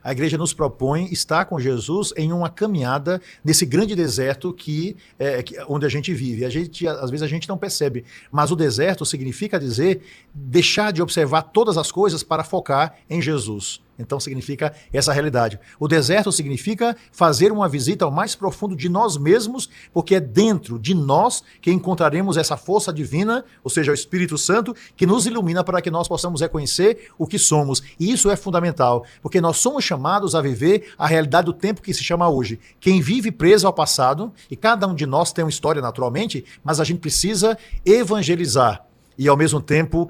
A igreja nos propõe estar com Jesus em uma caminhada nesse grande deserto onde a gente vive. Às vezes a gente não percebe, mas o deserto significa dizer deixar de observar todas as coisas para focar em Jesus. Então significa essa realidade. O deserto significa fazer uma visita ao mais profundo de nós mesmos, porque é dentro de nós que encontraremos essa força divina, ou seja, o Espírito Santo, que nos ilumina para que nós possamos reconhecer o que somos. E isso é fundamental, porque nós somos chamados a viver a realidade do tempo que se chama hoje. Quem vive preso ao passado, e cada um de nós tem uma história naturalmente, mas a gente precisa evangelizar. E, ao mesmo tempo,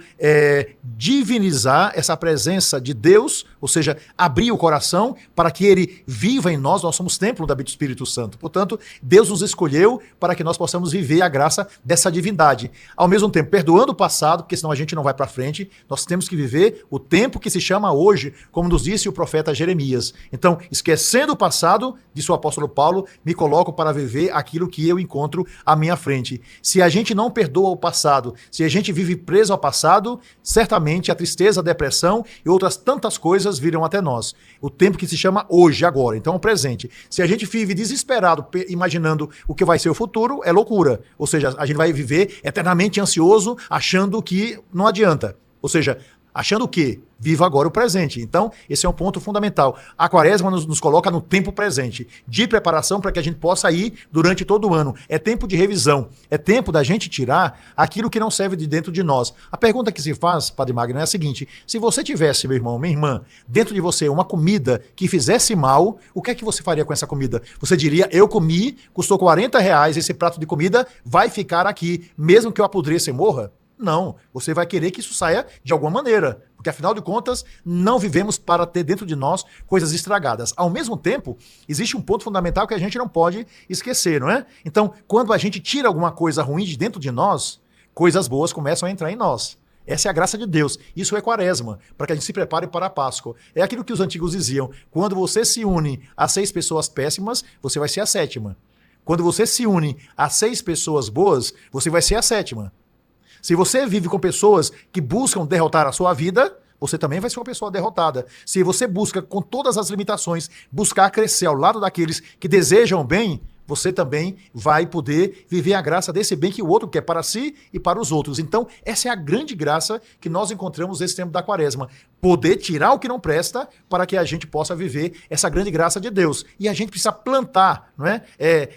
divinizar essa presença de Deus, ou seja, abrir o coração para que Ele viva em nós. Nós somos templo do Espírito Santo. Portanto, Deus nos escolheu para que nós possamos viver a graça dessa divindade. Ao mesmo tempo, perdoando o passado, porque senão a gente não vai para frente, nós temos que viver o tempo que se chama hoje, como nos disse o profeta Jeremias. Então, esquecendo o passado, disse o apóstolo Paulo, me coloco para viver aquilo que eu encontro à minha frente. Se a gente não perdoa o passado, se a gente vive preso ao passado, certamente a tristeza, a depressão e outras tantas coisas virão até nós. O tempo que se chama hoje, agora, então o presente. Se a gente vive desesperado, imaginando o que vai ser o futuro, é loucura. Ou seja, a gente vai viver eternamente ansioso, achando que não adianta. Ou seja, achando que viva agora o presente. Então, esse é um ponto fundamental. A quaresma nos coloca no tempo presente, de preparação para que a gente possa ir durante todo o ano. É tempo de revisão. É tempo da gente tirar aquilo que não serve de dentro de nós. A pergunta que se faz, Padre Magno, é a seguinte: se você tivesse, meu irmão, minha irmã, dentro de você uma comida que fizesse mal, o que é que você faria com essa comida? Você diria, eu comi, custou R$40, esse prato de comida vai ficar aqui, mesmo que eu apodreça e morra? Não, você vai querer que isso saia de alguma maneira, porque afinal de contas não vivemos para ter dentro de nós coisas estragadas. Ao mesmo tempo, existe um ponto fundamental que a gente não pode esquecer, não é? Então, quando a gente tira alguma coisa ruim de dentro de nós, coisas boas começam a entrar em nós. Essa é a graça de Deus. Isso é quaresma, para que a gente se prepare para a Páscoa. É aquilo que os antigos diziam, quando você se une a 6 pessoas péssimas, você vai ser a 7ª. Quando você se une a 6 pessoas boas, você vai ser a 7ª. Se você vive com pessoas que buscam derrotar a sua vida, você também vai ser uma pessoa derrotada. Se você busca, com todas as limitações, buscar crescer ao lado daqueles que desejam bem, você também vai poder viver a graça desse bem que o outro quer para si e para os outros. Então, essa é a grande graça que nós encontramos nesse tempo da quaresma. Poder tirar o que não presta para que a gente possa viver essa grande graça de Deus. E a gente precisa plantar, não é?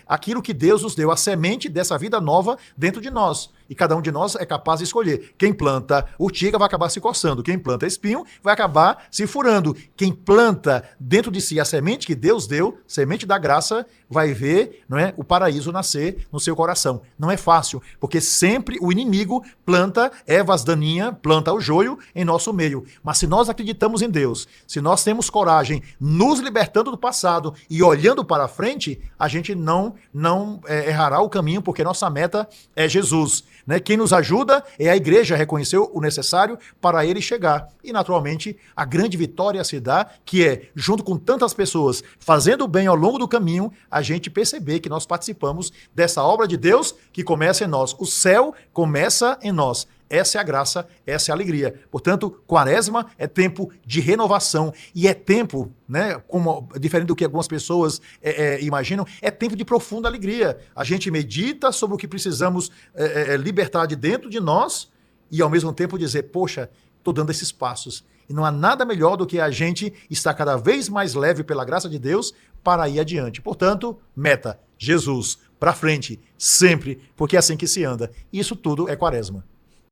Aquilo que Deus nos deu, a semente dessa vida nova dentro de nós. E cada um de nós é capaz de escolher. Quem planta urtiga vai acabar se coçando. Quem planta espinho vai acabar se furando. Quem planta dentro de si a semente que Deus deu, semente da graça, vai ver, não é, o paraíso nascer no seu coração. Não é fácil, porque sempre o inimigo planta ervas daninhas, planta o joio em nosso meio. Mas se nós acreditamos em Deus, se nós temos coragem, nos libertando do passado e olhando para frente, a gente não errará o caminho, porque nossa meta é Jesus. Né? Quem nos ajuda é a igreja a reconhecer o necessário para ele chegar. E, naturalmente, a grande vitória se dá, que é, junto com tantas pessoas, fazendo o bem ao longo do caminho, a gente perceber que nós participamos dessa obra de Deus que começa em nós. O céu começa em nós. Essa é a graça, essa é a alegria. Portanto, quaresma é tempo de renovação e é tempo, né, diferente do que algumas pessoas imaginam, é tempo de profunda alegria. A gente medita sobre o que precisamos libertar de dentro de nós e, ao mesmo tempo, dizer, poxa, estou dando esses passos. E não há nada melhor do que a gente estar cada vez mais leve pela graça de Deus para ir adiante. Portanto, meta, Jesus, para frente, sempre, porque é assim que se anda. Isso tudo é quaresma.